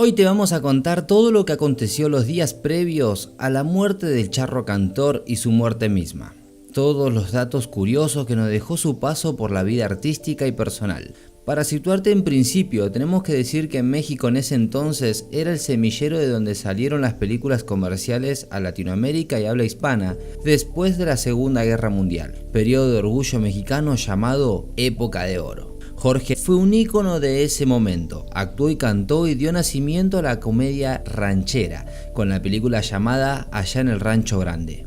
Hoy te vamos a contar todo lo que aconteció los días previos a la muerte del Charro Cantor y su muerte misma. Todos los datos curiosos que nos dejó su paso por la vida artística y personal. Para situarte en principio, tenemos que decir que México en ese entonces era el semillero de donde salieron las películas comerciales a Latinoamérica y habla hispana después de la Segunda Guerra Mundial, periodo de orgullo mexicano llamado Época de Oro. Jorge fue un ícono de ese momento, actuó y cantó y dio nacimiento a la comedia ranchera, con la película llamada Allá en el Rancho Grande.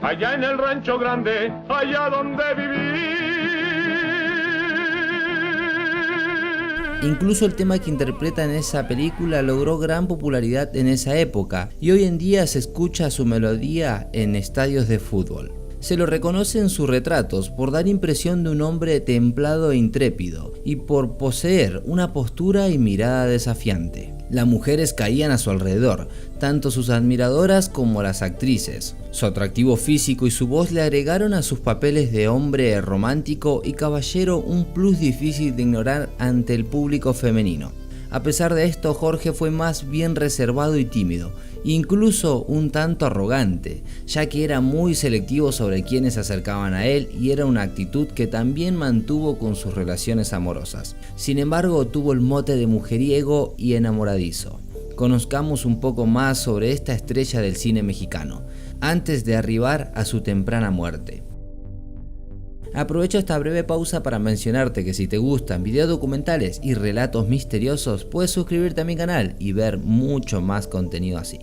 Allá en el Rancho Grande, allá donde viví. Incluso el tema que interpreta en esa película logró gran popularidad en esa época y hoy en día se escucha su melodía en estadios de fútbol. Se lo reconoce en sus retratos por dar impresión de un hombre templado e intrépido y por poseer una postura y mirada desafiante. Las mujeres caían a su alrededor, tanto sus admiradoras como las actrices. Su atractivo físico y su voz le agregaron a sus papeles de hombre romántico y caballero un plus difícil de ignorar ante el público femenino. A pesar de esto, Jorge fue más bien reservado y tímido, incluso un tanto arrogante, ya que era muy selectivo sobre quienes se acercaban a él y era una actitud que también mantuvo con sus relaciones amorosas. Sin embargo, tuvo el mote de mujeriego y enamoradizo. Conozcamos un poco más sobre esta estrella del cine mexicano, antes de arribar a su temprana muerte. Aprovecho esta breve pausa para mencionarte que si te gustan videos documentales y relatos misteriosos, puedes suscribirte a mi canal y ver mucho más contenido así.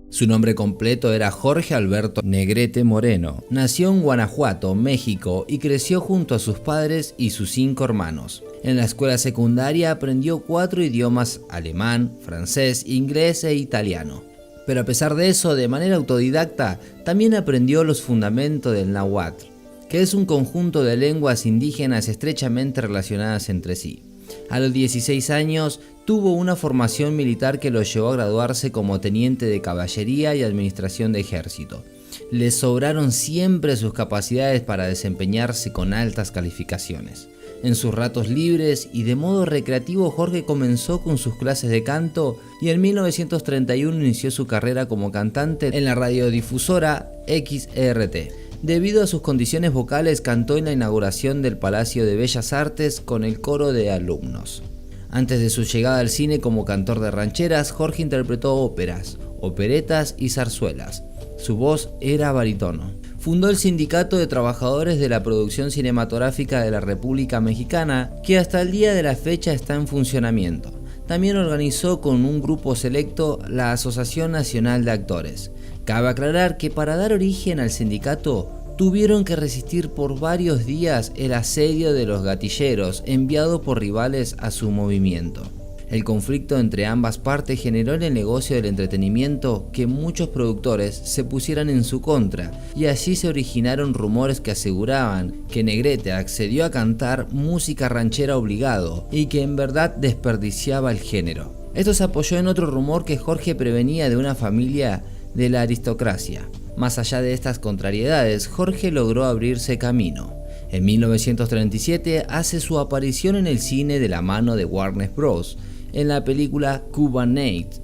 Su nombre completo era Jorge Alberto Negrete Moreno. Nació en Guanajuato, México y creció junto a sus padres y sus 5 hermanos. En la escuela secundaria aprendió 4 idiomas: alemán, francés, inglés e italiano. Pero a pesar de eso, de manera autodidacta, también aprendió los fundamentos del náhuatl, que es un conjunto de lenguas indígenas estrechamente relacionadas entre sí. A los 16 años tuvo una formación militar que lo llevó a graduarse como teniente de caballería y administración de ejército. Le sobraron siempre sus capacidades para desempeñarse con altas calificaciones. En sus ratos libres y de modo recreativo, Jorge comenzó con sus clases de canto y en 1931 inició su carrera como cantante en la radiodifusora XRT. Debido a sus condiciones vocales, cantó en la inauguración del Palacio de Bellas Artes con el coro de alumnos. Antes de su llegada al cine como cantor de rancheras, Jorge interpretó óperas, operetas y zarzuelas. Su voz era barítono. Fundó el Sindicato de Trabajadores de la Producción Cinematográfica de la República Mexicana, que hasta el día de la fecha está en funcionamiento. También organizó con un grupo selecto la Asociación Nacional de Actores. Cabe aclarar que para dar origen al sindicato tuvieron que resistir por varios días el asedio de los gatilleros enviado por rivales a su movimiento. El conflicto entre ambas partes generó en el negocio del entretenimiento que muchos productores se pusieran en su contra y así se originaron rumores que aseguraban que Negrete accedió a cantar música ranchera obligado y que en verdad desperdiciaba el género. Esto se apoyó en otro rumor que Jorge provenía de una familia de la aristocracia. Más allá de estas contrariedades, Jorge logró abrirse camino. En 1937 hace su aparición en el cine de la mano de Warner Bros. En la película Cuban Night.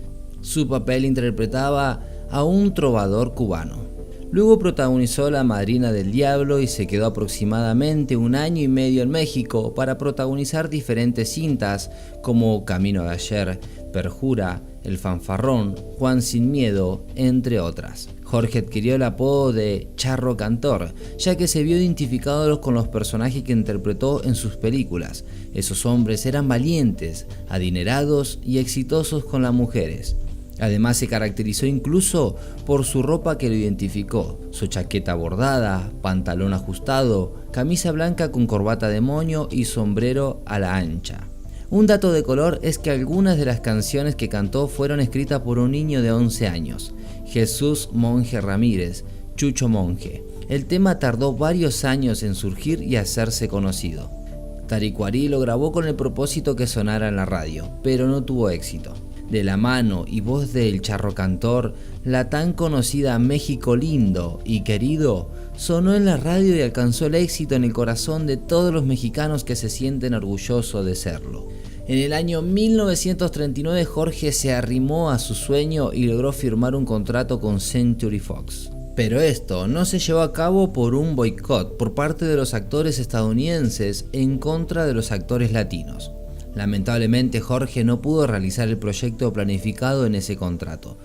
Su papel interpretaba a un trovador cubano. Luego protagonizó La Madrina del Diablo y se quedó aproximadamente 1 año y medio en México para protagonizar diferentes cintas como Camino de Ayer, Perjura, El Fanfarrón, Juan sin Miedo, entre otras. Jorge adquirió el apodo de Charro Cantor, ya que se vio identificado con los personajes que interpretó en sus películas. Esos hombres eran valientes, adinerados y exitosos con las mujeres. Además se caracterizó incluso por su ropa que lo identificó, su chaqueta bordada, pantalón ajustado, camisa blanca con corbata de moño y sombrero a la ancha. Un dato de color es que algunas de las canciones que cantó fueron escritas por un niño de 11 años, Jesús Monje Ramírez, Chucho Monje. El tema tardó varios años en surgir y hacerse conocido. Taricuarí lo grabó con el propósito que sonara en la radio, pero no tuvo éxito. De la mano y voz del Charro Cantor, la tan conocida México lindo y querido sonó en la radio y alcanzó el éxito en el corazón de todos los mexicanos que se sienten orgullosos de serlo. En el año 1939 Jorge se arrimó a su sueño y logró firmar un contrato con Century Fox. Pero esto no se llevó a cabo por un boicot por parte de los actores estadounidenses en contra de los actores latinos. Lamentablemente Jorge no pudo realizar el proyecto planificado en ese contrato.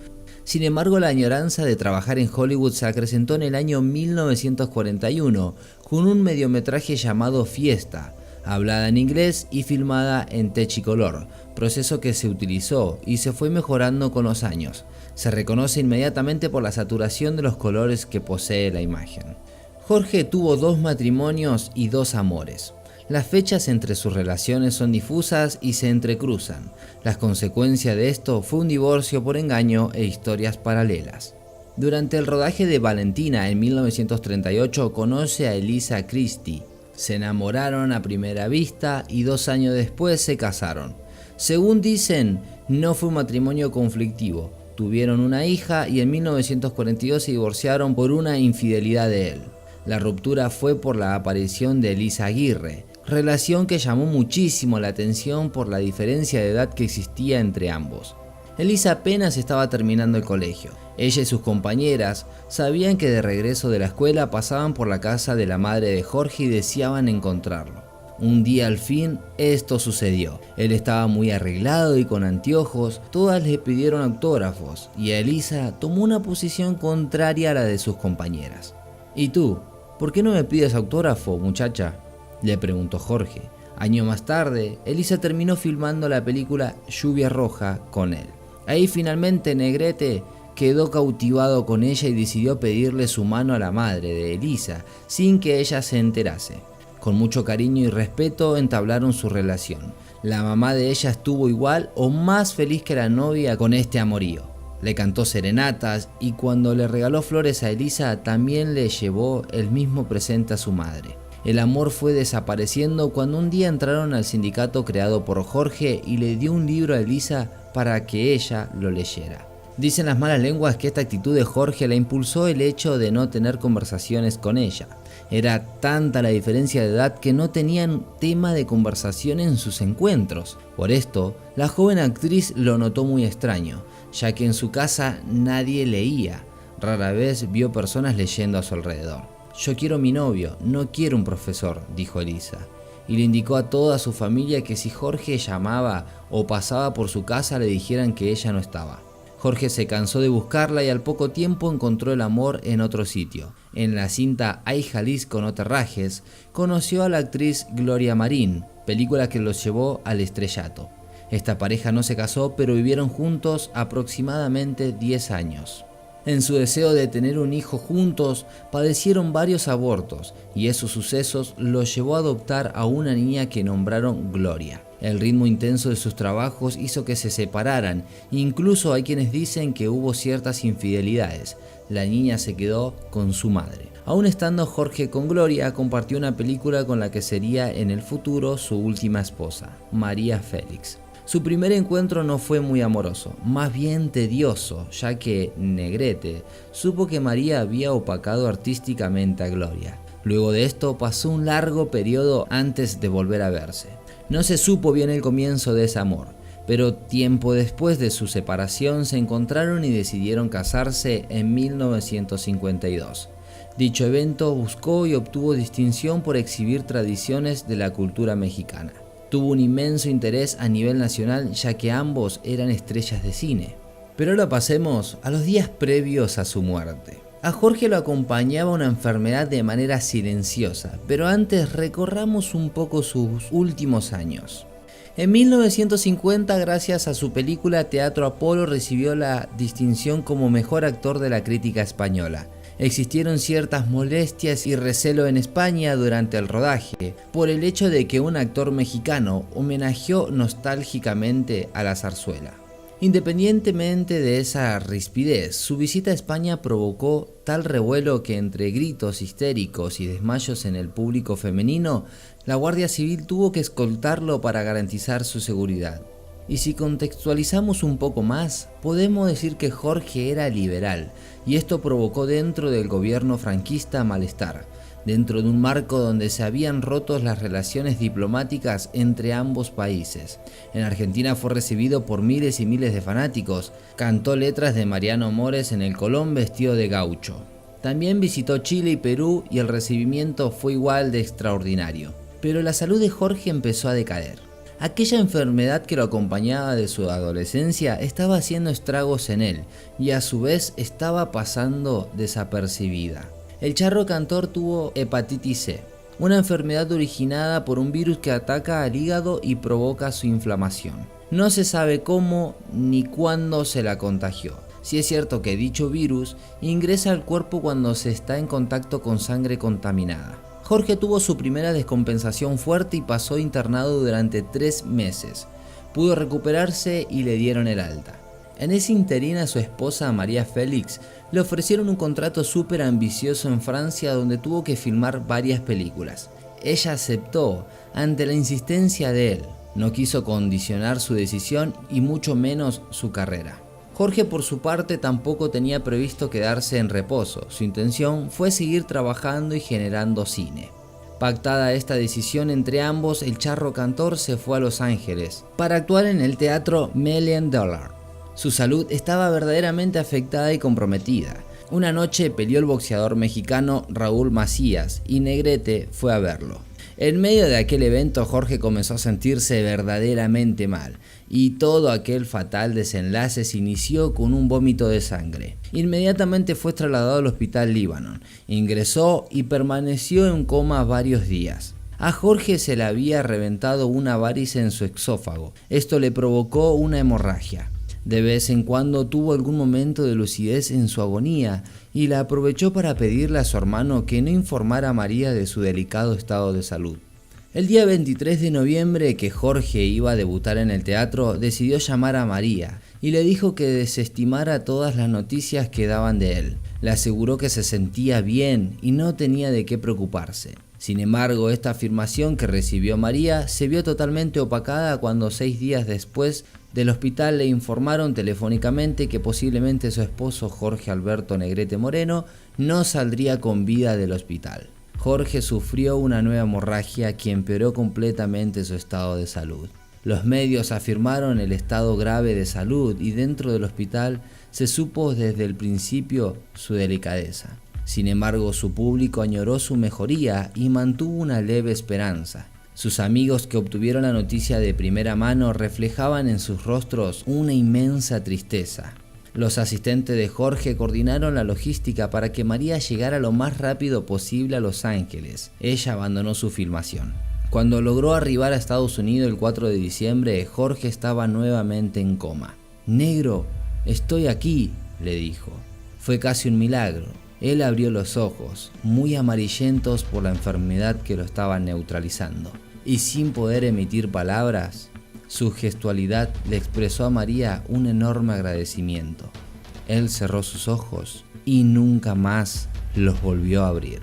Sin embargo, la añoranza de trabajar en Hollywood se acrecentó en el año 1941 con un mediometraje llamado Fiesta, hablada en inglés y filmada en Technicolor, proceso que se utilizó y se fue mejorando con los años. Se reconoce inmediatamente por la saturación de los colores que posee la imagen. Jorge tuvo 2 matrimonios y 2 amores. Las fechas entre sus relaciones son difusas y se entrecruzan. La consecuencia de esto fue un divorcio por engaño e historias paralelas. Durante el rodaje de Valentina en 1938 conoce a Elisa Christie. Se enamoraron a primera vista y 2 años después se casaron. Según dicen, no fue un matrimonio conflictivo. Tuvieron una hija y en 1942 se divorciaron por una infidelidad de él. La ruptura fue por la aparición de Elisa Aguirre, relación que llamó muchísimo la atención por la diferencia de edad que existía entre ambos. Elisa apenas estaba terminando el colegio. Ella y sus compañeras sabían que de regreso de la escuela pasaban por la casa de la madre de Jorge y deseaban encontrarlo. Un día al fin esto sucedió. Él estaba muy arreglado y con anteojos, todas le pidieron autógrafos y Elisa tomó una posición contraria a la de sus compañeras. ¿Y tú? ¿Por qué no me pides autógrafo, muchacha?, le preguntó Jorge. Años más tarde, Elisa terminó filmando la película Lluvia Roja con él. Ahí finalmente Negrete quedó cautivado con ella y decidió pedirle su mano a la madre de Elisa sin que ella se enterase. Con mucho cariño y respeto entablaron su relación. La mamá de ella estuvo igual o más feliz que la novia con este amorío. Le cantó serenatas y cuando le regaló flores a Elisa también le llevó el mismo presente a su madre. El amor fue desapareciendo cuando un día entraron al sindicato creado por Jorge y le dio un libro a Elisa para que ella lo leyera. Dicen las malas lenguas que esta actitud de Jorge la impulsó el hecho de no tener conversaciones con ella. Era tanta la diferencia de edad que no tenían tema de conversación en sus encuentros. Por esto, la joven actriz lo notó muy extraño, ya que en su casa nadie leía. Rara vez vio personas leyendo a su alrededor. «Yo quiero mi novio, no quiero un profesor», dijo Elisa, y le indicó a toda su familia que si Jorge llamaba o pasaba por su casa le dijeran que ella no estaba. Jorge se cansó de buscarla y al poco tiempo encontró el amor en otro sitio. En la cinta Ay Jalisco no te rajes, conoció a la actriz Gloria Marín, película que los llevó al estrellato. Esta pareja no se casó, pero vivieron juntos aproximadamente 10 años. En su deseo de tener un hijo juntos, padecieron varios abortos y esos sucesos los llevó a adoptar a una niña que nombraron Gloria. El ritmo intenso de sus trabajos hizo que se separaran, incluso hay quienes dicen que hubo ciertas infidelidades. La niña se quedó con su madre. Aún estando Jorge con Gloria, compartió una película con la que sería en el futuro su última esposa, María Félix. Su primer encuentro no fue muy amoroso, más bien tedioso, ya que Negrete supo que María había opacado artísticamente a Gloria. Luego de esto pasó un largo periodo antes de volver a verse. No se supo bien el comienzo de ese amor, pero tiempo después de su separación se encontraron y decidieron casarse en 1952. Dicho evento buscó y obtuvo distinción por exhibir tradiciones de la cultura mexicana. Tuvo un inmenso interés a nivel nacional ya que ambos eran estrellas de cine. Pero ahora pasemos a los días previos a su muerte. A Jorge lo acompañaba una enfermedad de manera silenciosa, pero antes recorramos un poco sus últimos años. En 1950, gracias a su película Teatro Apolo, recibió la distinción como mejor actor de la crítica española. Existieron ciertas molestias y recelo en España durante el rodaje, por el hecho de que un actor mexicano homenajeó nostálgicamente a la zarzuela. Independientemente de esa rispidez, su visita a España provocó tal revuelo que entre gritos histéricos y desmayos en el público femenino, la Guardia Civil tuvo que escoltarlo para garantizar su seguridad. Y si contextualizamos un poco más, podemos decir que Jorge era liberal, y esto provocó dentro del gobierno franquista malestar. dentro de un marco donde se habían roto las relaciones diplomáticas entre ambos países. En Argentina fue recibido por miles y miles de fanáticos, cantó letras de Mariano Mores en el Colón vestido de gaucho. También visitó Chile y Perú y el recibimiento fue igual de extraordinario. Pero la salud de Jorge empezó a decaer. Aquella enfermedad que lo acompañaba de su adolescencia estaba haciendo estragos en él y a su vez estaba pasando desapercibida. El charro cantor tuvo hepatitis C, una enfermedad originada por un virus que ataca al hígado y provoca su inflamación. No se sabe cómo ni cuándo se la contagió. Sí es cierto que dicho virus ingresa al cuerpo cuando se está en contacto con sangre contaminada. Jorge tuvo su primera descompensación fuerte y pasó internado durante 3 meses. Pudo recuperarse y le dieron el alta. En ese interín a su esposa María Félix le ofrecieron un contrato súper ambicioso en Francia donde tuvo que filmar varias películas. Ella aceptó ante la insistencia de él. No quiso condicionar su decisión y mucho menos su carrera. Jorge por su parte tampoco tenía previsto quedarse en reposo, su intención fue seguir trabajando y generando cine. Pactada esta decisión entre ambos, el charro cantor se fue a Los Ángeles para actuar en el teatro $1 Million. Su salud estaba verdaderamente afectada y comprometida. Una noche peleó el boxeador mexicano Raúl Macías y Negrete fue a verlo. En medio de aquel evento Jorge comenzó a sentirse verdaderamente mal y todo aquel fatal desenlace se inició con un vómito de sangre. Inmediatamente fue trasladado al hospital Líbano, ingresó y permaneció en coma varios días. A Jorge se le había reventado una varice en su esófago, esto le provocó una hemorragia. De vez en cuando tuvo algún momento de lucidez en su agonía y la aprovechó para pedirle a su hermano que no informara a María de su delicado estado de salud. El día 23 de noviembre, que Jorge iba a debutar en el teatro, decidió llamar a María y le dijo que desestimara todas las noticias que daban de él. Le aseguró que se sentía bien y no tenía de qué preocuparse. Sin embargo, esta afirmación que recibió María se vio totalmente opacada cuando 6 días después del hospital le informaron telefónicamente que posiblemente su esposo Jorge Alberto Negrete Moreno no saldría con vida del hospital. Jorge sufrió una nueva hemorragia que empeoró completamente su estado de salud. Los medios afirmaron el estado grave de salud y dentro del hospital se supo desde el principio su delicadeza. Sin embargo, su público añoró su mejoría y mantuvo una leve esperanza. Sus amigos que obtuvieron la noticia de primera mano reflejaban en sus rostros una inmensa tristeza. Los asistentes de Jorge coordinaron la logística para que María llegara lo más rápido posible a Los Ángeles. Ella abandonó su filmación. Cuando logró arribar a Estados Unidos el 4 de diciembre, Jorge estaba nuevamente en coma. «Negro, estoy aquí», le dijo. Fue casi un milagro. Él abrió los ojos, muy amarillentos por la enfermedad que lo estaba neutralizando. Y sin poder emitir palabras, su gestualidad le expresó a María un enorme agradecimiento. Él cerró sus ojos y nunca más los volvió a abrir.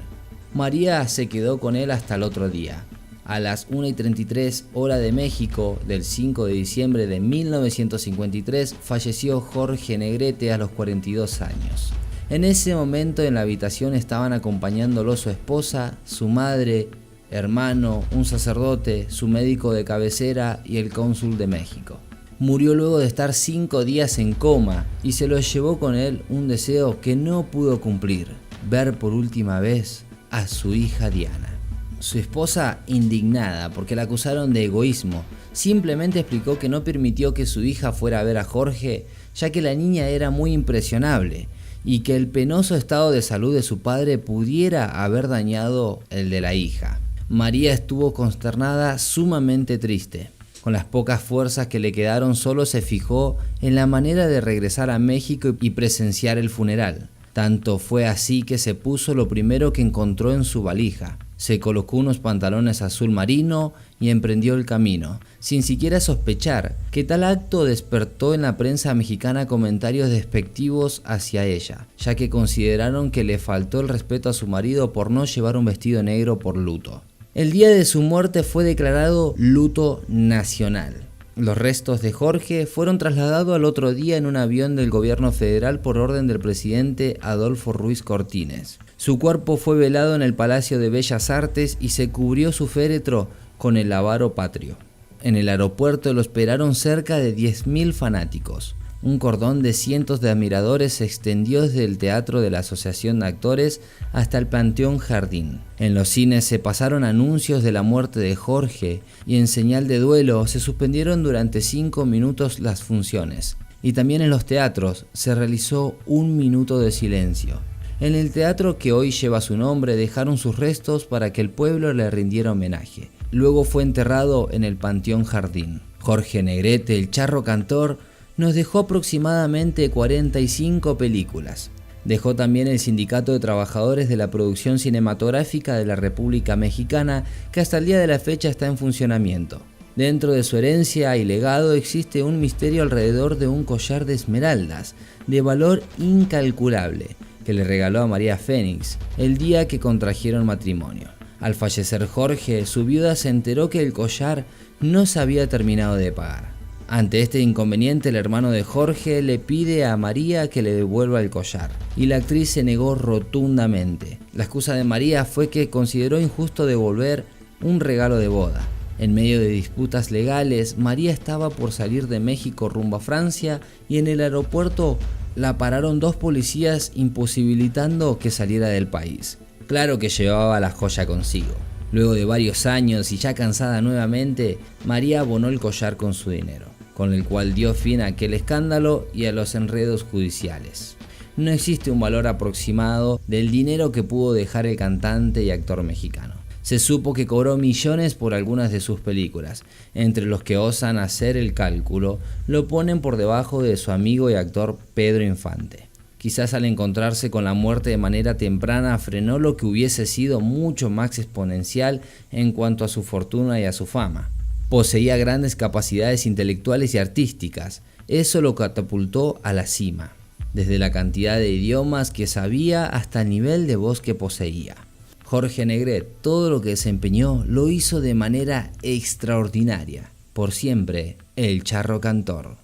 María se quedó con él hasta el otro día. A las 1:33 hora de México del 5 de diciembre de 1953 falleció Jorge Negrete a los 42 años. En ese momento en la habitación estaban acompañándolo su esposa, su madre, hermano, un sacerdote, su médico de cabecera y el cónsul de México. Murió luego de estar 5 días en coma y se lo llevó con él un deseo que no pudo cumplir: ver por última vez a su hija Diana. Su esposa, indignada porque la acusaron de egoísmo, simplemente explicó que no permitió que su hija fuera a ver a Jorge, ya que la niña era muy impresionable y que el penoso estado de salud de su padre pudiera haber dañado el de la hija. María estuvo consternada, sumamente triste. Con las pocas fuerzas que le quedaron, solo se fijó en la manera de regresar a México y presenciar el funeral. Tanto fue así que se puso lo primero que encontró en su valija. Se colocó unos pantalones azul marino y emprendió el camino, sin siquiera sospechar que tal acto despertó en la prensa mexicana comentarios despectivos hacia ella, ya que consideraron que le faltó el respeto a su marido por no llevar un vestido negro por luto. El día de su muerte fue declarado luto nacional. Los restos de Jorge fueron trasladados al otro día en un avión del gobierno federal por orden del presidente Adolfo Ruiz Cortines. Su cuerpo fue velado en el Palacio de Bellas Artes y se cubrió su féretro con el lavaro patrio. En el aeropuerto lo esperaron cerca de 10.000 fanáticos. Un cordón de cientos de admiradores se extendió desde el Teatro de la Asociación de Actores hasta el Panteón Jardín. En los cines se pasaron anuncios de la muerte de Jorge y en señal de duelo se suspendieron durante 5 minutos las funciones. Y también en los teatros se realizó 1 minuto de silencio. En el teatro que hoy lleva su nombre dejaron sus restos para que el pueblo le rindiera homenaje. Luego fue enterrado en el Panteón Jardín. Jorge Negrete, el charro cantor, nos dejó aproximadamente 45 películas. Dejó también el Sindicato de Trabajadores de la Producción Cinematográfica de la República Mexicana, que hasta el día de la fecha está en funcionamiento. Dentro de su herencia y legado existe un misterio alrededor de un collar de esmeraldas, de valor incalculable, que le regaló a María Fénix el día que contrajeron matrimonio. Al fallecer Jorge, su viuda se enteró que el collar no se había terminado de pagar. Ante este inconveniente, el hermano de Jorge le pide a María que le devuelva el collar, y la actriz se negó rotundamente. La excusa de María fue que consideró injusto devolver un regalo de boda. En medio de disputas legales, María estaba por salir de México rumbo a Francia y en el aeropuerto la pararon 2 policías imposibilitando que saliera del país. Claro que llevaba la joya consigo. Luego de varios años y ya cansada nuevamente, María abonó el collar con su dinero, con el cual dio fin a aquel escándalo y a los enredos judiciales. No existe un valor aproximado del dinero que pudo dejar el cantante y actor mexicano. Se supo que cobró millones por algunas de sus películas. Entre los que osan hacer el cálculo, lo ponen por debajo de su amigo y actor Pedro Infante. Quizás al encontrarse con la muerte de manera temprana frenó lo que hubiese sido mucho más exponencial en cuanto a su fortuna y a su fama. Poseía grandes capacidades intelectuales y artísticas. Eso lo catapultó a la cima, desde la cantidad de idiomas que sabía hasta el nivel de voz que poseía. Jorge Negrete, todo lo que desempeñó lo hizo de manera extraordinaria. Por siempre, el charro cantor.